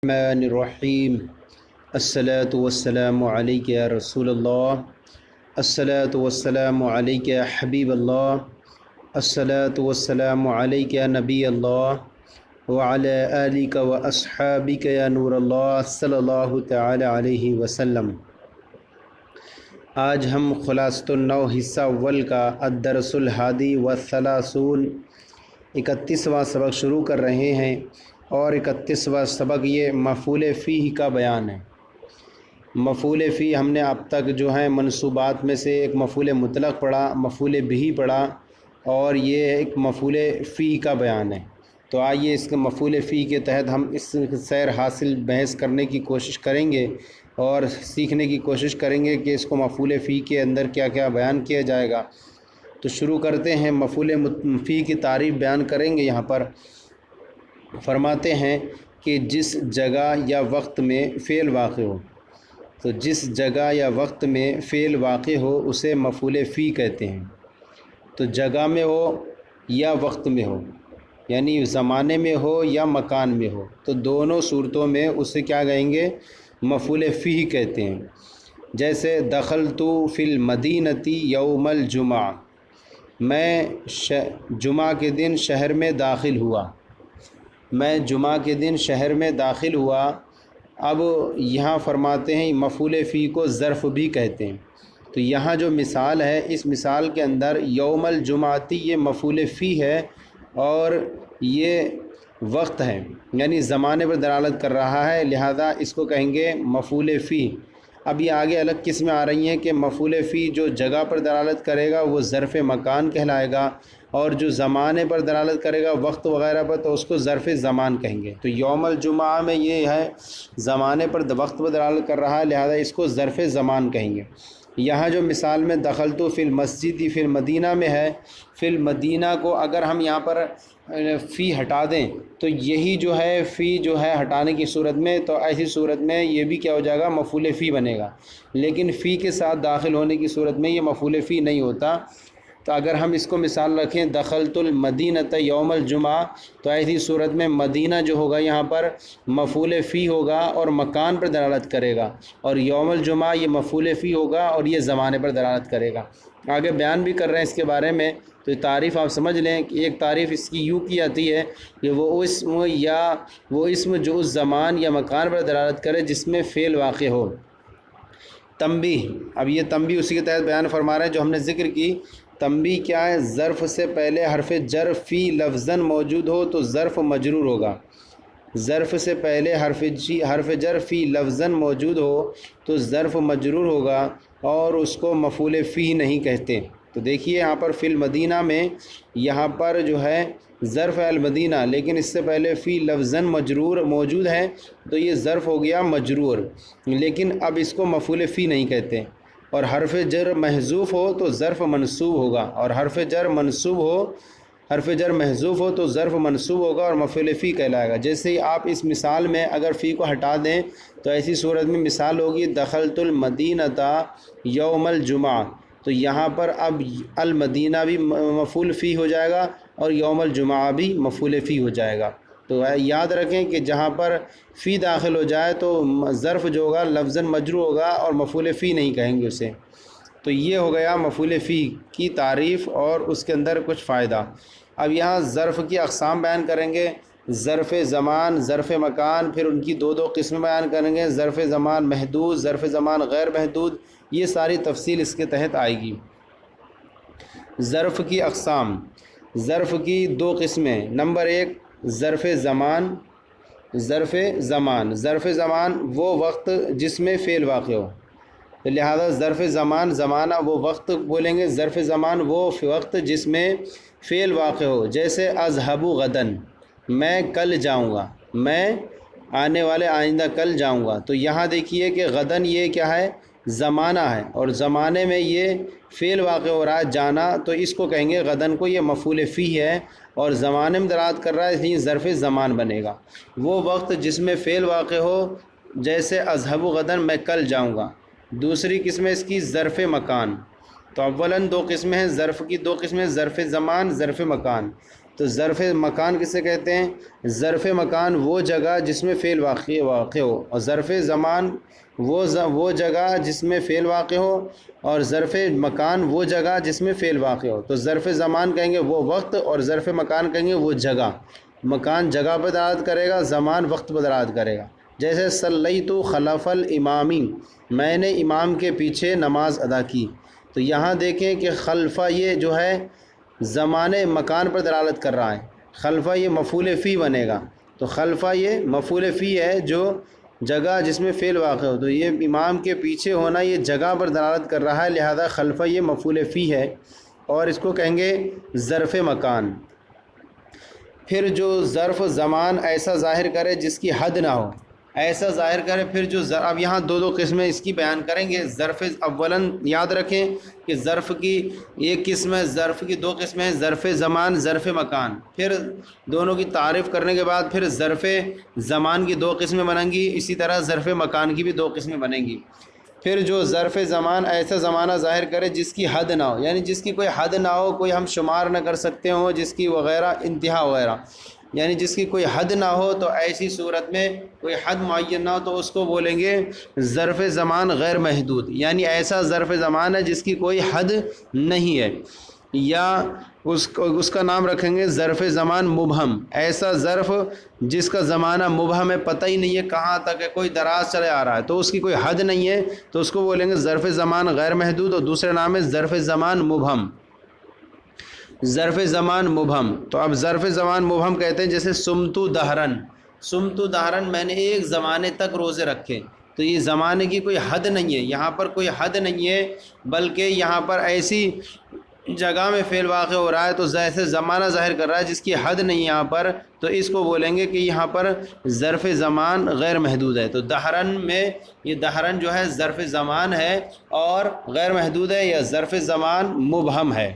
الرحمن الرحیم الصلاۃ والسلام علیک یا رسول اللہ، الصلاۃ والسلام علیک یا حبیب اللہ، الصلاۃ والسلام علیک یا نبی اللہ وعلی آلک و اصحابک یا نور اللہ صلی اللہ تعالی علیہ وسلم۔ آج ہم خلاصۃ النو حصہ اول کا الدرس الحادی والثلاثون 31واں سبق شروع کر رہے ہیں، اور 31واں سبق یہ مفعول فیہ کا بیان ہے۔ مفعول فیہ ہم نے اب تک جو ہے منصوبات میں سے ایک مفعول مطلق پڑھا، مفعول بہ پڑھا، اور یہ ایک مفعول فیہ کا بیان ہے۔ تو آئیے اس کے مفعول فیہ کے تحت ہم اس سیر حاصل بحث کرنے کی کوشش کریں گے اور سیکھنے کی کوشش کریں گے کہ اس کو مفعول فیہ کے اندر کیا کیا بیان کیا جائے گا۔ تو شروع کرتے ہیں، مفعول فیہ کی تعریف بیان کریں گے۔ یہاں پر فرماتے ہیں کہ جس جگہ یا وقت میں فعل واقع ہو، تو جس جگہ یا وقت میں فعل واقع ہو اسے مفعول فیہ کہتے ہیں۔ تو جگہ میں ہو یا وقت میں ہو، یعنی زمانے میں ہو یا مکان میں ہو، تو دونوں صورتوں میں اسے کیا کہیں گے؟ مفعول فیہ کہتے ہیں۔ جیسے دخلت فی المدینۃ یوم الجمعہ، میں جمعہ کے دن شہر میں داخل ہوا، میں جمعہ کے دن شہر میں داخل ہوا۔ اب یہاں فرماتے ہیں مفعول فیہ کو ظرف بھی کہتے ہیں۔ تو یہاں جو مثال ہے، اس مثال کے اندر یوم الجمعتی یہ مفعول فیہ ہے اور یہ وقت ہے، یعنی زمانے پر دلالت کر رہا ہے، لہذا اس کو کہیں گے مفعول فیہ۔ اب یہ آگے الگ قسمیں آ رہی ہیں کہ مفعول فیہ جو جگہ پر دلالت کرے گا وہ ظرف مکان کہلائے گا، اور جو زمانے پر دلالت کرے گا وقت وغیرہ پر تو اس کو ظرف زمان کہیں گے۔ تو یوم الجمعہ میں یہ ہے زمانے پر وقت پر دلالت کر رہا ہے، لہذا اس کو ظرف زمان کہیں گے۔ یہاں جو مثال میں دخلت فی المسجد فی المدینہ میں ہے، فی المدینہ کو اگر ہم یہاں پر فی ہٹا دیں تو یہی جو ہے فی جو ہے ہٹانے کی صورت میں، تو ایسی صورت میں یہ بھی کیا ہو جائے گا؟ مفعول فی بنے گا۔ لیکن فی کے ساتھ داخل ہونے کی صورت میں یہ مفعول فی نہیں ہوتا۔ تو اگر ہم اس کو مثال رکھیں دخلت المدینۃ یوم الجمعہ، تو ایسی صورت میں مدینہ جو ہوگا یہاں پر مفعول فی ہوگا اور مکان پر دلالت کرے گا، اور یوم الجمعہ یہ مفعول فی ہوگا اور یہ زمانے پر دلالت کرے گا۔ آگے بیان بھی کر رہے ہیں اس کے بارے میں، تو یہ تعریف آپ سمجھ لیں کہ ایک تعریف اس کی یوں کی جاتی ہے کہ وہ اسم جو اس زمان یا مکان پر دلالت کرے جس میں فعل واقع ہو۔ تنبیہ، اب یہ تنبیہ اسی کے تحت بیان فرما رہے ہیں جو ہم نے ذکر کی۔ تنبیہ کیا ہے؟ ظرف سے پہلے حرف جر فی لفظاً موجود ہو تو ظرف مجرور ہوگا۔ ظرف سے پہلے حرف جر فی لفظاً موجود ہو تو ظرف مجرور ہوگا اور اس کو مفعول فیہ نہیں کہتے۔ تو دیکھیے یہاں پر فی المدینہ میں یہاں پر جو ہے ظرف المدینہ، لیکن اس سے پہلے فی لفظاً مجرور موجود ہے تو یہ ظرف ہو گیا مجرور، لیکن اب اس کو مفعول فیہ نہیں کہتے۔ اور حرف جر محذوف ہو تو ظرف منصوب ہوگا، اور حرف جر محذوف ہو تو ظرف منصوب ہوگا اور مفعول فیہ کہلائے گا۔ جیسے ہی آپ اس مثال میں اگر فی کو ہٹا دیں تو ایسی صورت میں مثال ہوگی دخلت المدینۃ یوم الجمعہ، تو یہاں پر اب المدینہ بھی مفعول فی ہو جائے گا اور یوم الجمعہ بھی مفعول فی ہو جائے گا۔ تو یاد رکھیں کہ جہاں پر فی داخل ہو جائے تو ظرف جو ہوگا لفظاً مجرور ہوگا اور مفعول فی نہیں کہیں گے اسے۔ تو یہ ہو گیا مفعول فی کی تعریف اور اس کے اندر کچھ فائدہ۔ اب یہاں ظرف کی اقسام بیان کریں گے، ظرف زمان، ظرف مکان، پھر ان کی دو قسمیں بیان کریں گے، ظرف زمان محدود، ظرف زمان غیر محدود، یہ ساری تفصیل اس کے تحت آئے گی۔ ظرف کی اقسام، ظرف کی دو قسمیں۔ نمبر ایک ظرف زمان۔ ظرف زمان وہ وقت جس میں فعل واقع ہو، لہذا ظرف زمان زمانہ وہ وقت بولیں گے، ظرف زمان وہ وقت جس میں فعل واقع ہو۔ جیسے اذهب غدا، میں کل جاؤں گا، میں آنے والے آئندہ کل جاؤں گا۔ تو یہاں دیکھیے کہ غدن یہ کیا ہے؟ زمانہ ہے، اور زمانے میں یہ فعل واقع ہو رہا ہے جانا، تو اس کو کہیں گے غدن کو یہ مفعول فیہ ہے اور زمانے میں دلالت کر رہا ہے، اس لیے ظرف زمان بنے گا۔ وہ وقت جس میں فعل واقع ہو، جیسے اذهب غدا میں کل جاؤں گا۔ دوسری قسم ہے اس کی ظرف مکان۔ تو اولاً دو قسمیں ہیں، ظرف کی دو قسمیں، ظرف زمان، ظرف مکان۔ تو ظرف مکان کسے کہتے ہیں؟ ظرف مکان وہ جگہ جس میں فعل واقع ہو، اور ظرف زمان وہ جگہ جس میں فعل واقع ہو، اور ظرف مکان وہ جگہ جس میں فعل واقع ہو۔ تو ظرف زمان کہیں گے وہ وقت، اور ظرف مکان کہیں گے وہ جگہ۔ مکان جگہ پر دلالت کرے گا، زمان وقت پر دلالت کرے گا۔ جیسے صلیت خلف الامامی، میں نے امام کے پیچھے نماز ادا کی۔ تو یہاں دیکھیں کہ خلفہ یہ جو ہے زمان مکان پر دلالت کر رہا ہے، خلفہ یہ مفعول فی بنے گا۔ تو خلفہ یہ مفعول فی ہے جو جگہ جس میں فعل واقع ہو، تو یہ امام کے پیچھے ہونا یہ جگہ پر دلالت کر رہا ہے، لہذا خلفہ یہ مفعول فی ہے، اور اس کو کہیں گے ظرف مکان۔ پھر جو ظرف زمان ایسا ظاہر کرے جس کی حد نہ ہو، ایسا ظاہر کرے پھر جو اب یہاں دو قسمیں اس کی بیان کریں گے۔ ظرف اولاً یاد رکھیں کہ ظرف کی ایک قسم ہے، ظرف کی دو قسمیں ہیں، ظرف زمان، ظرف مکان۔ پھر دونوں کی تعریف کرنے کے بعد پھر ظرف زمان کی دو قسمیں بنیں گی، اسی طرح ظرف مکان کی بھی دو قسمیں بنیں گی۔ پھر جو ظرف زمان ایسا زمانہ ظاہر کرے جس کی حد نہ ہو، یعنی جس کی کوئی حد نہ ہو، کوئی ہم شمار نہ کر سکتے ہوں، جس کی وغیرہ انتہا وغیرہ، یعنی جس کی کوئی حد نہ ہو، تو ایسی صورت میں کوئی حد معین نہ ہو تو اس کو بولیں گے ظرف زمان غیر محدود، یعنی ایسا ظرف زمان ہے جس کی کوئی حد نہیں ہے، یا اس کا نام رکھیں گے ظرف زمان مبہم، ایسا ظرف جس کا زمانہ مبہم ہے، پتہ ہی نہیں ہے کہاں تک ہے، کوئی دراز چلے آ رہا ہے، تو اس کی کوئی حد نہیں ہے، تو اس کو بولیں گے ظرف زمان غیر محدود، اور دوسرے نام ہے ظرف زمان مبہم۔ ظرف زمان مبہم، تو اب ظرف زمان مبہم کہتے ہیں جیسے سمتو دہرن، سمتو دہرن میں نے ایک زمانے تک روزے رکھے، تو یہ زمانے کی کوئی حد نہیں ہے، یہاں پر کوئی حد نہیں ہے، بلکہ یہاں پر ایسی جگہ میں فعل واقع ہو رہا ہے، تو جیسے زمانہ ظاہر کر رہا ہے جس کی حد نہیں یہاں پر، تو اس کو بولیں گے کہ یہاں پر ظرف زمان غیر محدود ہے۔ تو دہرن میں یہ دہرن جو ہے ظرف زمان ہے اور غیر محدود ہے، یا ظرف زمان مبہم ہے۔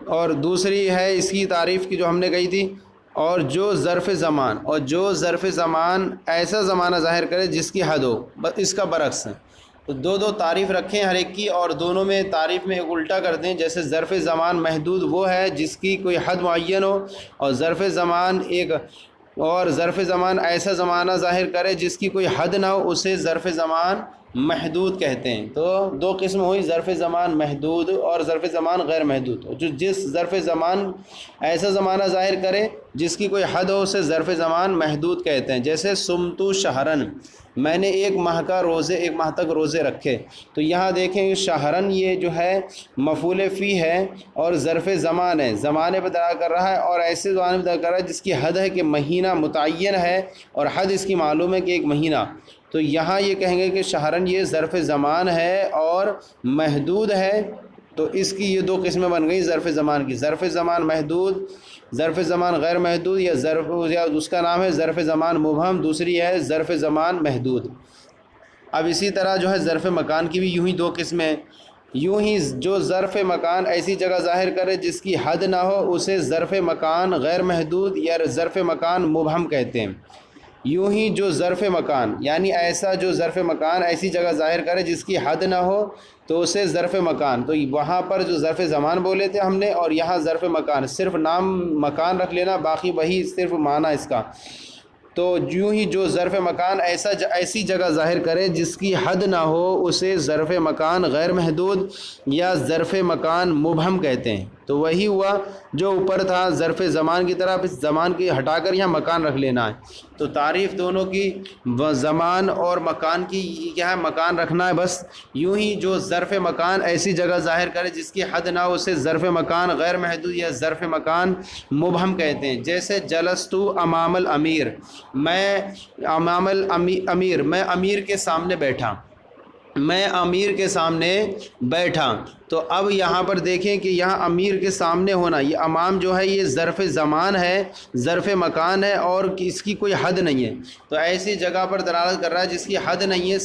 اور دوسری ہے اس کی تعریف کی جو ہم نے کہی تھی، اور جو ظرف زمان ایسا زمانہ ظاہر کرے جس کی حد ہو، بس اس کا برعکس ہے۔ تو دو تعریف رکھیں ہر ایک کی، اور دونوں میں تعریف میں ایک الٹا کر دیں۔ جیسے ظرف زمان محدود وہ ہے جس کی کوئی حد معین ہو، اور ظرف زمان ایسا زمانہ ظاہر کرے جس کی کوئی حد نہ ہو، اسے ظرف زمان محدود کہتے ہیں۔ تو دو قسم ہوئی، ظرف زمان محدود اور ظرف زمان غیر محدود۔ جو جس ظرف زمان ایسا زمانہ ظاہر کرے جس کی کوئی حد ہو، اسے ظرف زمان محدود کہتے ہیں۔ جیسے سمتو شہرن، میں نے ایک ماہ تک روزے رکھے، تو یہاں دیکھیں شہرن یہ جو ہے مفعول فی ہے اور ظرف زمان ہے، زمانے پہ دلالت کر رہا ہے، اور ایسے زمانے پہ دلالت کر رہا ہے جس کی حد ہے کہ مہینہ متعین ہے، اور حد اس کی معلوم ہے کہ ایک مہینہ۔ تو یہاں یہ کہیں گے کہ شہرن یہ ظرف زمان ہے اور محدود ہے، تو اس کی یہ دو قسمیں بن گئی ظرف زمان کی، ظرف زمان محدود، ظرف زمان غیر محدود، یا اس کا نام ہے ظرف زمان مبہم، دوسری ہے ظرف زمان محدود۔ اب اسی طرح جو ہے ظرف مکان کی بھی یوں ہی دو قسمیں، یوں ہی جو ظرف مکان ایسی جگہ ظاہر کرے جس کی حد نہ ہو، اسے ظرف مکان غیر محدود یا ظرف مکان مبہم کہتے ہیں۔ یوں ہی جو ظرف مکان، یعنی ایسا جو ظرف مکان ایسی جگہ ظاہر کرے جس کی حد نہ ہو، تو اسے ظرف مکان، تو وہاں پر جو ظرف زمان بولے تھے ہم نے، اور یہاں ظرف مکان، صرف نام مکان رکھ لینا، باقی وہی صرف معنی اس کا۔ تو یوں ہی جو ظرف مکان ایسی جگہ ظاہر کرے جس کی حد نہ ہو، اسے ظرف مکان غیر محدود یا ظرف مکان مبہم کہتے ہیں۔ تو وہی ہوا جو اوپر تھا ظرف زمان کی طرف، اس زمان کی ہٹا کر یہاں مکان رکھ لینا ہے۔ تو تعریف دونوں کی زمان اور مکان کی کیا ہے، مکان رکھنا ہے بس۔ یوں ہی جو ظرف مکان ایسی جگہ ظاہر کرے جس کی حد نہ ہو، اسے ظرف مکان غیر محدود یا ظرف مکان مبہم کہتے ہیں۔ جیسے جلستو امام الامیر، میں امام الامیر، میں امیر کے سامنے بیٹھا، میں امیر کے سامنے بیٹھا۔ تو اب یہاں پر دیکھیں کہ یہاں امیر کے سامنے ہونا، یہ امام جو ہے یہ ظرف زمان ہے، ظرف مکان ہے، اور اس کی کوئی حد نہیں ہے، تو ایسی جگہ پر دلالت کر رہا ہے جس کی حد نہیں ہے،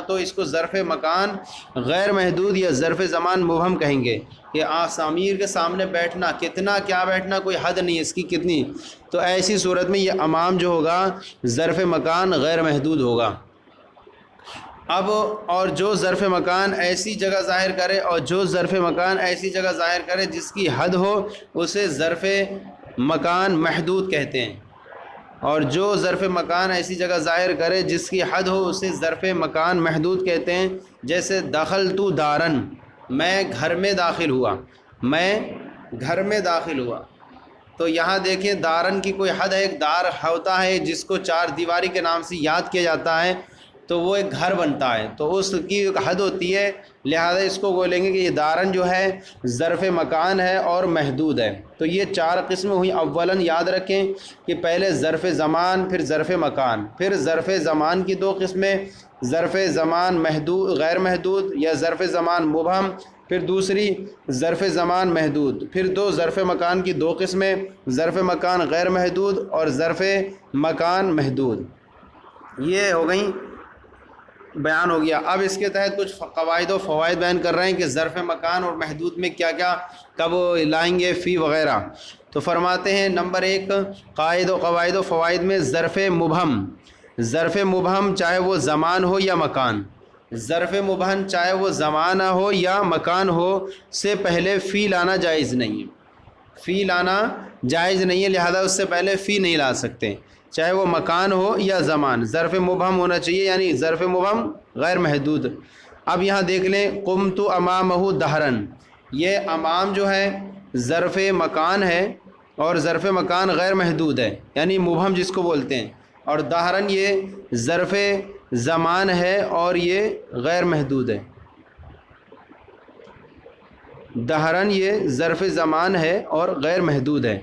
تو اس کو ظرف مکان غیر محدود یا ظرف زمان مبہم کہیں گے۔ کہ امیر کے سامنے بیٹھنا، کتنا کیا بیٹھنا، کوئی حد نہیں ہے اس کی کتنی، تو ایسی صورت میں یہ امام جو ہوگا ظرف مکان غیر محدود ہوگا۔ اب اور جو ظرف مکان ایسی جگہ ظاہر کرے، اور جو ظرف مکان ایسی جگہ ظاہر کرے جس کی حد ہو اسے ظرف مکان محدود کہتے ہیں، اور جو ظرف مکان ایسی جگہ ظاہر کرے جس کی حد ہو اسے ظرف مکان محدود کہتے ہیں۔ جیسے دخلت دارن، میں گھر میں داخل ہوا، میں گھر میں داخل ہوا۔ تو یہاں دیکھیں دارن کی کوئی حد ہے، ایک دار ہوتا ہے جس کو چار دیواری کے نام سے یاد کیا جاتا ہے، تو وہ ایک گھر بنتا ہے، تو اس کی ایک حد ہوتی ہے، لہذا اس کو بولیں گے کہ یہ دارن جو ہے ظرف مکان ہے اور محدود ہے۔ تو یہ چار قسمیں ہوئی۔ اولاً یاد رکھیں کہ پہلے ظرف زمان، پھر ظرف مکان، پھر ظرف زمان کی دو قسمیں، ظرف زمان محدود غیر محدود یا ظرف زمان مبہم، پھر دوسری ظرف زمان محدود، پھر دو ظرف مکان کی دو قسمیں، ظرف مکان غیر محدود اور ظرف مکان محدود۔ یہ ہو گئیں، بیان ہو گیا۔ اب اس کے تحت کچھ قواعد و فوائد بیان کر رہے ہیں کہ ظرف مکان اور محدود میں کیا کیا کب لائیں گے فی وغیرہ۔ تو فرماتے ہیں نمبر 1 قواعد و فوائد میں ظرف مبہم، ظرف مبہم چاہے وہ زمان ہو یا مکان، ظرف مبہم چاہے وہ زمانہ ہو یا مکان ہو، سے پہلے فی لانا جائز نہیں ہے، فی لانا جائز نہیں ہے، لہذا اس سے پہلے فی نہیں لا سکتے، چاہے وہ مکان ہو یا زمان، ظرف مبہم ہونا چاہیے، یعنی ظرف مبہم غیر محدود۔ اب یہاں دیکھ لیں قمت امامہ دہرن، یہ امام جو ہے ظرف مکان ہے اور ظرف مکان غیر محدود ہے، یعنی مبہم جس کو بولتے ہیں، اور دہرن یہ ظرف زمان ہے اور یہ غیر محدود ہے، دہرن یہ ظرف زمان ہے اور غیر محدود ہے۔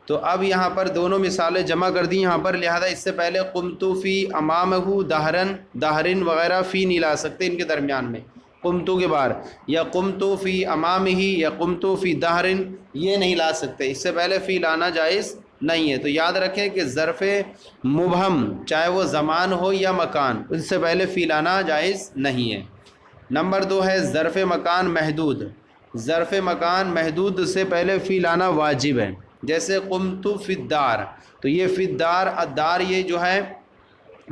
تو اب یہاں پر دونوں مثالیں جمع کر دی یہاں پر، لہذا اس سے پہلے قمتو فی امامہ دہرن، دہرن وغیرہ فی نہیں لا سکتے ان کے درمیان میں، قمتو کے بعد، یا قمتو فی امامہ یا قمتو فی دہرن یہ نہیں لا سکتے، اس سے پہلے فی لانا جائز نہیں ہے۔ تو یاد رکھیں کہ ظرف مبہم چاہے وہ زمان ہو یا مکان، اس سے پہلے فی لانا جائز نہیں ہے۔ نمبر 2 ہے ظرف مکان محدود، ظرف مکان محدود سے پہلے فی لانا واجب ہے، جیسے قمت فی الدار، تو یہ فی الدار، الدار یہ جو ہے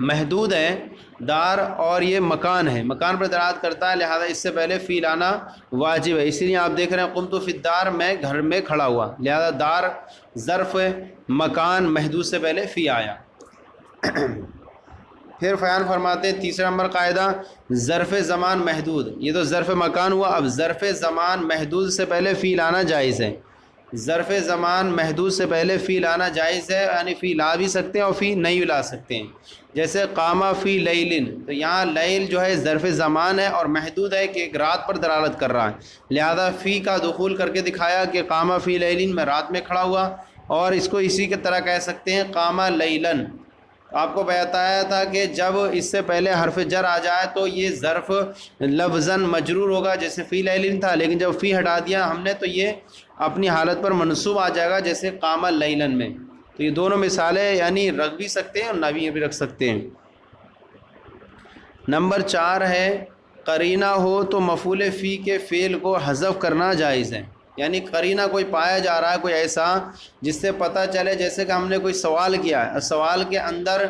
محدود ہے، دار اور یہ مکان ہے، مکان پر دلالت کرتا ہے، لہذا اس سے پہلے فی لانا واجب ہے۔ اسی لیے آپ دیکھ رہے ہیں قمت فی الدار، میں گھر میں کھڑا ہوا، لہذا دار ظرف مکان محدود سے پہلے فی آیا۔ پھر بیان فرماتے ہیں تیسرا نمبر قاعدہ ظرف زمان محدود، یہ تو ظرف مکان ہوا، اب ظرف زمان محدود سے پہلے فی لانا جائز ہے، ظرف زمان محدود سے پہلے فی لانا جائز ہے، یعنی فی لا بھی سکتے ہیں اور فی نہیں لا سکتے ہیں۔ جیسے قامہ فی لیلن، تو یہاں لیل جو ہے ظرف زمان ہے اور محدود ہے کہ ایک رات پر دلالت کر رہا ہے، لہذا فی کا دخول کر کے دکھایا کہ قامہ فی لیلن، میں رات میں کھڑا ہوا، اور اس کو اسی کی طرح کہہ سکتے ہیں قامہ لیلن۔ آپ کو بتایا تھا کہ جب اس سے پہلے حرف جر آ جائے تو یہ ظرف لفظاً مجرور ہوگا، جیسے فی لیلن تھا، لیکن جب فی ہٹا دیا ہم نے تو یہ اپنی حالت پر منصوب آ جائے گا، جیسے قامہ لیلن میں۔ تو یہ دونوں مثالیں یعنی رکھ بھی سکتے ہیں اور نہ بھی رکھ سکتے ہیں۔ نمبر 4 ہے قرینہ ہو تو مفعول فی کے فعل کو حذف کرنا جائز ہے، یعنی قرینہ کوئی پایا جا رہا ہے، کوئی ایسا جس سے پتہ چلے، جیسے کہ ہم نے کوئی سوال کیا ہے، سوال کے اندر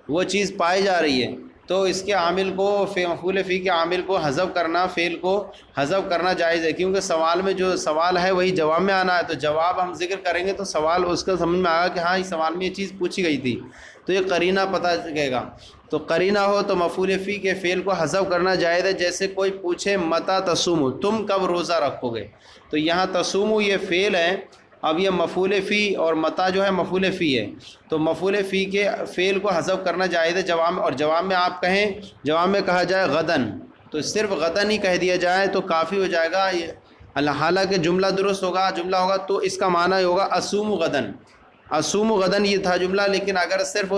وہ چیز پائی جا رہی ہے، تو اس کے عامل کو مفعول فی کے عامل کو حذف کرنا، فعل کو حذف کرنا جائز ہے، کیونکہ سوال میں جو سوال ہے وہی جواب میں آنا ہے، تو جواب ہم ذکر کریں گے تو سوال اس کا سمجھ میں آئے گا کہ ہاں اس سوال میں یہ چیز پوچھی گئی تھی، تو یہ قرینہ پتہ چلے گا۔ تو قرینہ ہو تو مفعول فی کے فعل کو حذف کرنا جائز ہے، جیسے کوئی پوچھے متی تصوم، تم کب روزہ رکھو گے، تو یہاں تصوم یہ فعل ہے، اب یہ مفعول فی اور متا جو ہے مفعول فی ہے، تو مفعول فی کے فعل کو حذف کرنا جائز ہے جواب میں، اور جواب میں آپ کہیں، جواب میں کہا جائے غدن، تو صرف غدن ہی کہہ دیا جائے تو کافی ہو جائے گا، حالانکہ جملہ درست ہوگا، جملہ ہوگا تو اس کا معنی یہ ہوگا اصوم غدن، اصوم غدن یہ تھا جملہ، لیکن اگر صرف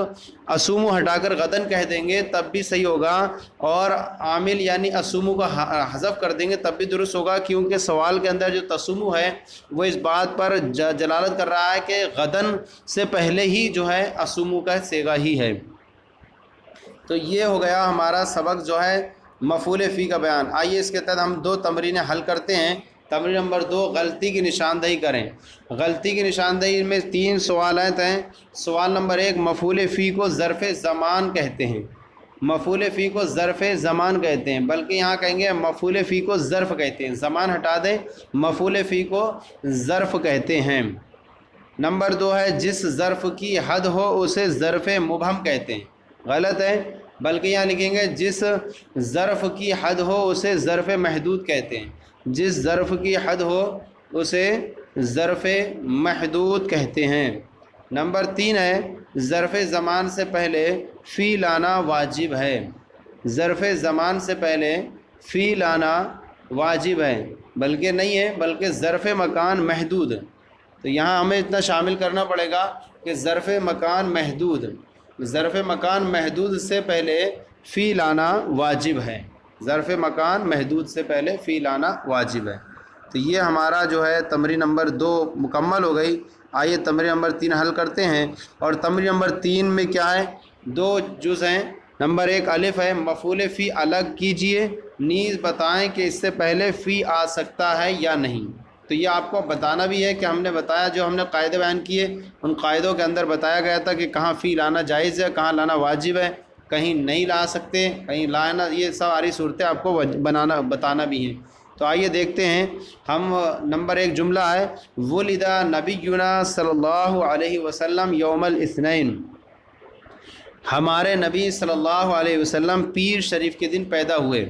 اصوم ہٹا کر غدن کہہ دیں گے تب بھی صحیح ہوگا، اور عامل یعنی اصوم کا حذف کر دیں گے تب بھی درست ہوگا، کیونکہ سوال کے اندر جو تصوم ہے وہ اس بات پر جلالت کر رہا ہے کہ غدن سے پہلے ہی جو ہے اصوم کا صیغہ ہی ہے۔ تو یہ ہو گیا ہمارا سبق جو ہے مفعول فی کا بیان۔ آئیے اس کے تحت ہم 2 تمرینیں حل کرتے ہیں۔ تمرین نمبر 2 غلطی کی نشاندہی کریں۔ غلطی کی نشاندہی میں 3 سوالات ہیں۔ سوال نمبر 1 مفعول فی کو ظرف زمان کہتے ہیں، مفعول فی کو ظرف زمان کہتے ہیں، بلکہ یہاں کہیں گے مفعول فی کو ظرف کہتے ہیں، زمان ہٹا دیں، مفعول فی کو ظرف کہتے ہیں۔ نمبر 2 ہے جس ظرف کی حد ہو اسے ظرف مبہم کہتے ہیں، غلط ہے، بلکہ یہاں لکھیں گے جس ظرف کی حد ہو اسے ظرف محدود کہتے ہیں، جس ظرف کی حد ہو اسے ظرف محدود کہتے ہیں۔ نمبر 3 ہے ظرف زمان سے پہلے فی لانا واجب ہے، ظرف زمان سے پہلے فی لانا واجب ہے، بلکہ نہیں ہے، بلکہ ظرف مکان محدود۔ تو یہاں ہمیں اتنا شامل کرنا پڑے گا کہ ظرف مکان محدود، ظرف مکان محدود سے پہلے فی لانا واجب ہے، ظرف مکان محدود سے پہلے فی لانا واجب ہے۔ تو یہ ہمارا جو ہے تمرین نمبر 2 مکمل ہو گئی۔ آئیے تمرین نمبر 3 حل کرتے ہیں، اور تمرین نمبر 3 میں کیا ہے، 2 جز ہیں۔ نمبر 1 الف ہے، مفعول فی الگ کیجئے، نیز بتائیں کہ اس سے پہلے فی آ سکتا ہے یا نہیں۔ تو یہ آپ کو بتانا بھی ہے کہ ہم نے بتایا، جو ہم نے قاعدے بیان کیے ان قاعدوں کے اندر بتایا گیا تھا کہ کہاں فی لانا جائز ہے، کہاں لانا واجب ہے، کہیں نہیں لا سکتے، کہیں لانا، یہ ساری صورتیں آپ کو بتانا بھی ہیں۔ تو آئیے دیکھتے ہیں ہم۔ نمبر 1 جملہ ہے ولد نبینا صلی اللہ علیہ وسلم یوم الاثنین، ہمارے نبی صلی اللہ علیہ وسلم پیر شریف کے دن پیدا ہوئے۔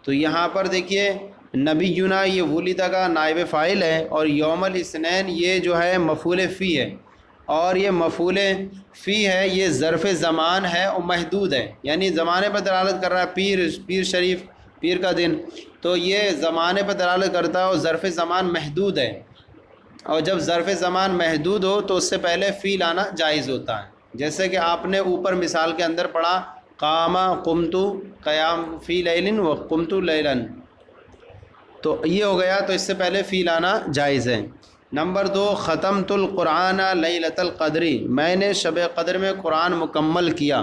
تو یہاں پر دیکھیے نبینا یہ ولدہ کا نائب فاعل ہے، اور یوم الاثنین یہ جو ہے مفعول فی ہے، اور یہ مفعول فی ہے، یہ ظرف زمان ہے اور محدود ہے، یعنی زمانے پر دلالت کر رہا ہے، پیر شریف، پیر کا دن، تو یہ زمانے پر دلالت کرتا ہے اور ظرف زمان محدود ہے، اور جب ظرف زمان محدود ہو تو اس سے پہلے فی لانا جائز ہوتا ہے۔ جیسے کہ آپ نے اوپر مثال کے اندر پڑھا قام قمت، قیام فی لیل و قمت لیلا، تو یہ ہو گیا، تو اس سے پہلے فی لانا جائز ہے۔ نمبر 2 ختمت القرآن لیلۃ القدر، میں نے شب قدر میں قرآن مکمل کیا۔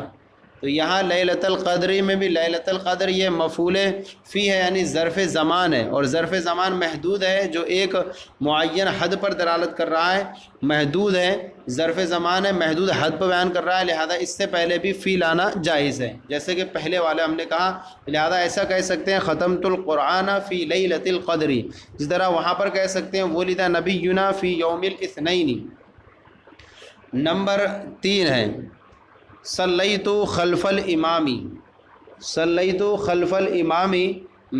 تو یہاں لیلۃ القدر میں بھی لیلۃ القدر یہ مفعول فی ہے، یعنی ظرف زمان ہے، اور ظرف زمان محدود ہے، جو ایک معین حد پر دلالت کر رہا ہے، محدود ہے، ظرف زمان ہے، محدود حد پر بیان کر رہا ہے، لہذا اس سے پہلے بھی فی لانا جائز ہے، جیسے کہ پہلے والے ہم نے کہا، لہذا ایسا کہہ سکتے ہیں ختمت القرآن فی لیلۃ القدر، جس طرح وہاں پر کہہ سکتے ہیں ولد نبینا فی یوم الاثنین۔ نمبر 3 ہے صلیت خلف الامامی، صلیت خلف الامامی،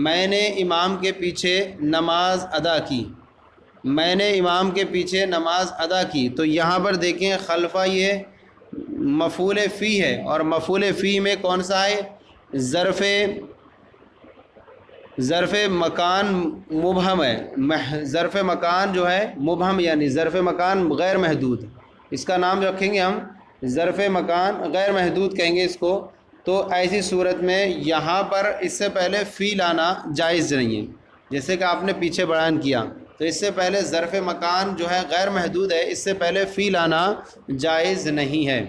میں نے امام کے پیچھے نماز ادا کی، میں نے امام کے پیچھے نماز ادا کی۔ تو یہاں پر دیکھیں خلفہ یہ مفعول فی ہے، اور مفعول فی میں کون سا ہے، ظرف مکان مبہم ہے، ظرف مکان جو ہے مبہم، یعنی ظرف مکان غیر محدود، اس کا نام رکھیں گے ہم ظرف مکان غیر محدود کہیں گے اس کو۔ تو ایسی صورت میں یہاں پر اس سے پہلے فی لانا جائز نہیں ہے، جیسے کہ آپ نے پیچھے بیان کیا، تو اس سے پہلے ظرف مکان جو ہے غیر محدود ہے، اس سے پہلے فی لانا جائز نہیں ہے۔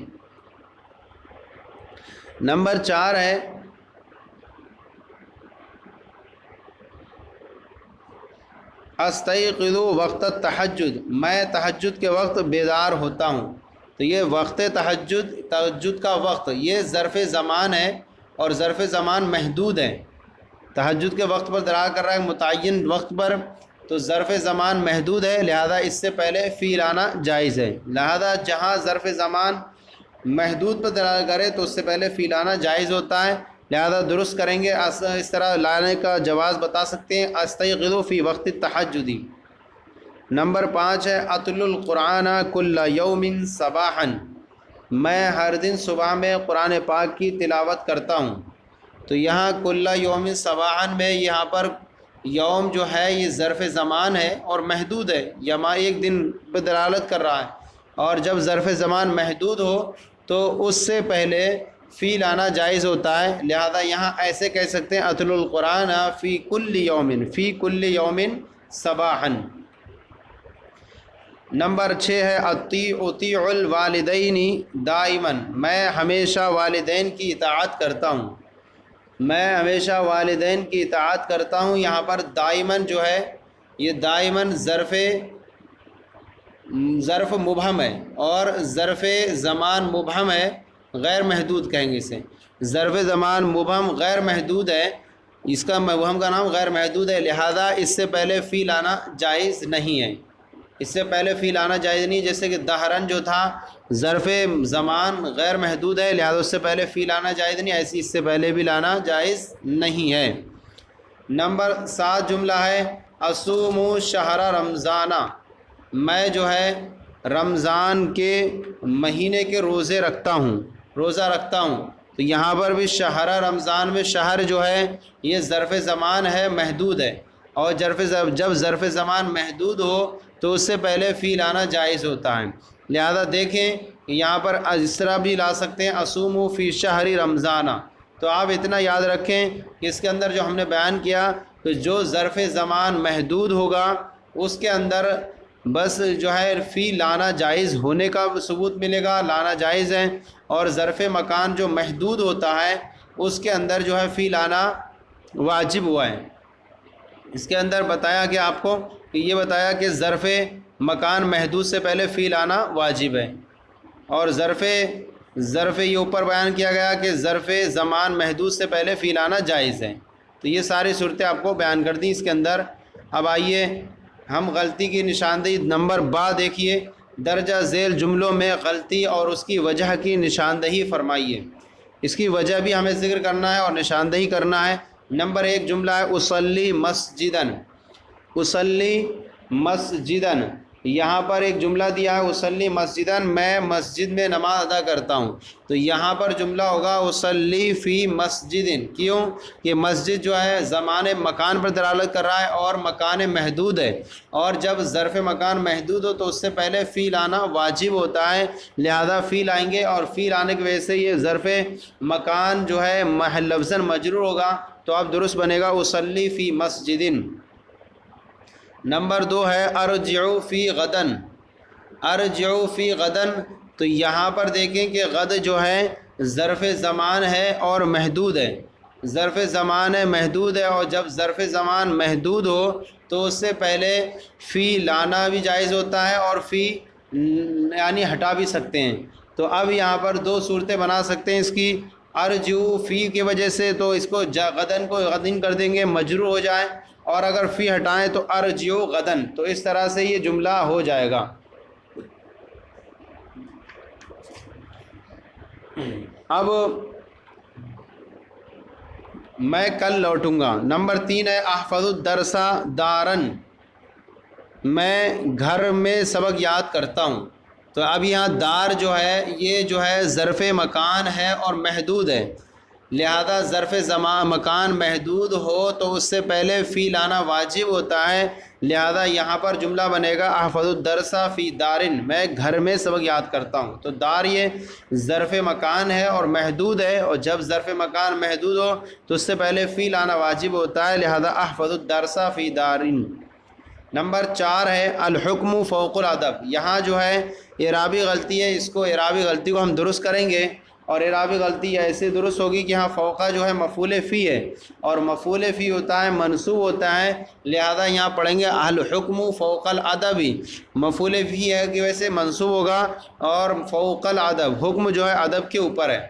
نمبر 4 ہے استیقظ وقت التہجد، میں تہجد کے وقت بیدار ہوتا ہوں۔ تو یہ وقت تہجد کا وقت، یہ ظرف زمان ہے، اور ظرف زمان محدود ہے، تہجد کے وقت پر دلالت کر رہا ہے متعین وقت پر، تو ظرف زمان محدود ہے، لہذا اس سے پہلے فی لانا جائز ہے، لہذا جہاں ظرف زمان محدود پر دلالت کرے تو اس سے پہلے فی لانا جائز ہوتا ہے، لہذا درست کریں گے، اس طرح لانے کا جواز بتا سکتے ہیں استیقظ فی وقت التہجد۔ نمبر 5 ہے اتل القرآن کل یوم صباحا، میں ہر دن صبح میں قرآن پاک کی تلاوت کرتا ہوں۔ تو یہاں کل یوم صباحا میں یہاں پر یوم جو ہے یہ ظرف زمان ہے اور محدود ہے، یہاں ایک دن پہ دلالت کر رہا ہے، اور جب ظرف زمان محدود ہو تو اس سے پہلے فی لانا جائز ہوتا ہے، لہذا یہاں ایسے کہہ سکتے ہیں اتل القرآن فی کل یوم صباحا۔ نمبر 6 ہے اطیع الوالدین دائما، میں ہمیشہ والدین کی اطاعت کرتا ہوں، میں ہمیشہ والدین کی اطاعت کرتا ہوں۔ یہاں پر دائماً جو ہے یہ دائماً ظرف مبہم ہے، اور ظرف زمان مبہم ہے، غیر محدود کہیں گے اسے. ظرف زمان مبہم غیر محدود ہے، اس کا مبہم کا نام غیر محدود ہے، لہذا اس سے پہلے فی لانا جائز نہیں ہے. اس سے پہلے فی لانا جائز نہیں، جیسے کہ دہرن جو تھا ظرف زمان غیر محدود ہے، لہذا اس سے پہلے فی لانا جائز نہیں، ایسی اس سے پہلے بھی لانا جائز نہیں ہے. نمبر 7 جملہ ہے اصوم شہر رمضانہ، میں جو ہے رمضان کے مہینے کے روزے رکھتا ہوں، روزہ رکھتا ہوں. تو یہاں پر بھی شہر رمضان میں شہر جو ہے یہ ظرف زمان ہے، محدود ہے، اور جب ظرف زمان محدود ہو تو اس سے پہلے فی لانا جائز ہوتا ہے. لہذا دیکھیں یہاں پر اس طرح بھی لا سکتے ہیں اصوم فی شہر رمضانہ. تو آپ اتنا یاد رکھیں کہ اس کے اندر جو ہم نے بیان کیا کہ جو ظرف زمان محدود ہوگا اس کے اندر بس جو ہے فی لانا جائز ہونے کا ثبوت ملے گا، لانا جائز ہے. اور ظرف مکان جو محدود ہوتا ہے اس کے اندر جو ہے فی لانا واجب ہوا ہے. اس کے اندر بتایا کہ آپ کو کہ یہ بتایا کہ ظرف مکان محدود سے پہلے فی لانا واجب ہے، اور ظرف یہ اوپر بیان کیا گیا کہ ظرف زمان محدود سے پہلے فی لانا جائز ہے. تو یہ ساری صورتیں آپ کو بیان کر دیں اس کے اندر. اب آئیے ہم غلطی کی نشاندہی نمبر 12 دیکھیے، درجہ ذیل جملوں میں غلطی اور اس کی وجہ کی نشاندہی فرمائیے. اس کی وجہ بھی ہمیں ذکر کرنا ہے اور نشاندہی کرنا ہے. نمبر 1 جملہ ہے اصلی مسجدن، اصلی مسجدن. یہاں پر ایک جملہ دیا ہے اصلی مسجدن، میں مسجد میں نماز ادا کرتا ہوں. تو یہاں پر جملہ ہوگا اصلی فی مسجدن. کیوں کہ مسجد جو ہے زمان مکان پر دلالت کر رہا ہے اور مکان محدود ہے، اور جب ظرف مکان محدود ہو تو اس سے پہلے فی لانا واجب ہوتا ہے، لہذا فی لائیں گے، اور فی لانے کی وجہ سے یہ ظرف مکان جو ہے لفظاً مجرور ہوگا، تو اب درست بنے گا اصلی فی مسجدن. نمبر 2 ہے ارجعو فی غدن، ارجعو فی غدن. تو یہاں پر دیکھیں کہ غد جو ہے ظرف زمان ہے اور محدود ہے، ظرف زمان ہے محدود ہے، اور جب ظرف زمان محدود ہو تو اس سے پہلے فی لانا بھی جائز ہوتا ہے اور فی یعنی ہٹا بھی سکتے ہیں. تو اب یہاں پر 2 صورتیں بنا سکتے ہیں اس کی. ارجعو فی کی وجہ سے تو اس کو غدن کو غدن کر دیں گے، مجرور ہو جائے، اور اگر فی ہٹائیں تو ارجعو غدن. تو اس طرح سے یہ جملہ ہو جائے گا. اب میں کل لوٹوں گا. نمبر 3 ہے احفظ الدرس دارن، میں گھر میں سبق یاد کرتا ہوں. تو اب یہاں دار جو ہے یہ جو ہے ظرف مکان ہے اور محدود ہے، لہذا ظرف مکان محدود ہو تو اس سے پہلے فی لانا واجب ہوتا ہے، لہذا یہاں پر جملہ بنے گا احفظ الدرس فی دارن، میں گھر میں سبق یاد کرتا ہوں. تو دار یہ ظرف مکان ہے اور محدود ہے، اور جب ظرف مکان محدود ہو تو اس سے پہلے فی لانا واجب ہوتا ہے، لہذا احفظ الدرس فی دارن. نمبر 4 ہے الحکم فوق الادب. یہاں جو ہے اعرابی غلطی ہے، اس کو اعرابی غلطی کو ہم درست کریں گے، اور اعرابی غلطی ایسے درست ہوگی کہ یہاں فوقہ جو ہے مفعول فی ہے، اور مفعول فی ہوتا ہے منصوب ہوتا ہے، لہذا یہاں پڑھیں گے الحکم فوق الادب. مفعول فی ہے کہ ویسے منصوب ہوگا، اور فوق الادب حکم جو ہے ادب کے اوپر ہے.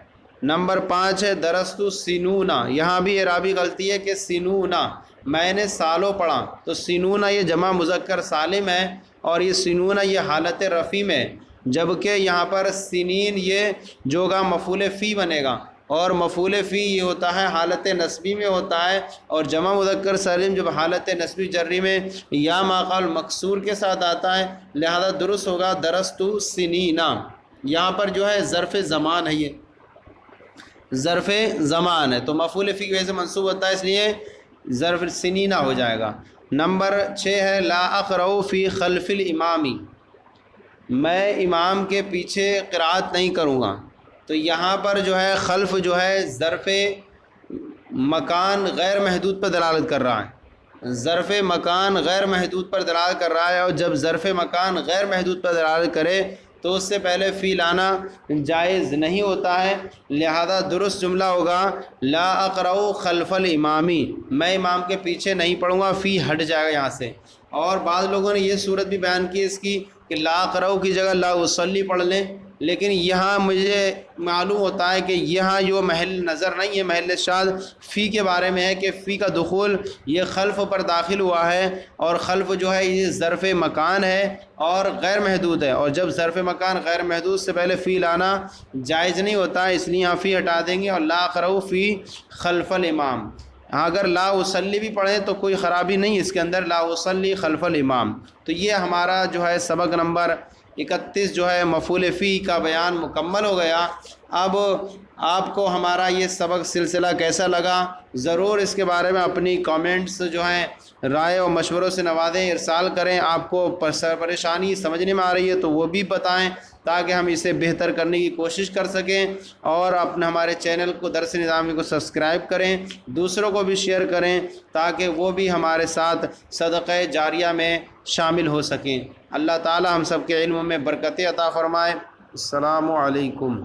نمبر 5 ہے درست سنونا. یہاں بھی اعرابی غلطی ہے کہ سنونا میں نے سالوں پڑھا. تو سنونا یہ جمع مذکر سالم ہے، اور یہ سنونا یہ حالت رفع میں، جبکہ یہاں پر سنین یہ جو ہوگا مفعول فی بنے گا، اور مفعول فی یہ ہوتا ہے حالت نصبی میں ہوتا ہے، اور جمع مذکر سالم جب حالت نصبی جری میں یا ما قبل مکسور کے ساتھ آتا ہے، لہذا درست ہوگا درست سنینا. یہاں پر جو ہے ظرف زمان ہے، یہ ظرف زمان ہے، تو مفعول فی کی وجہ سے منصوب ہوتا ہے، اس لیے ظرف سنینا ہو جائے گا. نمبر 6 ہے لا اقرأ فی خلف الامامی، میں امام کے پیچھے قرأت نہیں کروں گا. تو یہاں پر جو ہے خلف جو ہے ظرف مکان غیر محدود پر دلالت کر رہا ہے، ظرف مکان غیر محدود پر دلالت کر رہا ہے، اور جب ظرف مکان غیر محدود پر دلالت کرے تو اس سے پہلے فی لانا جائز نہیں ہوتا ہے، لہذا درست جملہ ہوگا لا اقرأ خلف الامامی، میں امام کے پیچھے نہیں پڑھوں گا، فی ہٹ جائے گا یہاں سے. اور بعض لوگوں نے یہ صورت بھی بیان کی اس کی کہ لا اقرأ کی جگہ لا اصلی پڑھ لیں، لیکن یہاں مجھے معلوم ہوتا ہے کہ یہاں جو محل نظر نہیں ہے محل شاذ فی کے بارے میں ہے کہ فی کا دخول یہ خلف پر داخل ہوا ہے، اور خلف جو ہے یہ ظرف مکان ہے اور غیر محدود ہے، اور جب ظرف مکان غیر محدود سے پہلے فی لانا جائز نہیں ہوتا ہے، اس لیے یہاں فی ہٹا دیں گے اور لا اقرؤ فی خلف الامام۔ اگر لا اصلی بھی پڑھیں تو کوئی خرابی نہیں اس کے اندر، لا اصلی خلف الامام۔ تو یہ ہمارا جو ہے سبق نمبر 31 جو ہے مفعول فی کا بیان مکمل ہو گیا۔ اب آپ کو ہمارا یہ سبق سلسلہ کیسا لگا، ضرور اس کے بارے میں اپنی کامنٹس جو ہیں رائے اور مشوروں سے نوازیں، ارسال کریں۔ آپ کو پریشانی سمجھنے میں آ رہی ہے تو وہ بھی بتائیں تاکہ ہم اسے بہتر کرنے کی کوشش کر سکیں، اور اپنے ہمارے چینل کو درس نظامی کو سبسکرائب کریں، دوسروں کو بھی شیئر کریں تاکہ وہ بھی ہمارے ساتھ صدقہ جاریہ میں شامل ہو سکیں۔ اللہ تعالی ہم سب کے علم میں برکت عطا فرمائے۔ السلام علیکم۔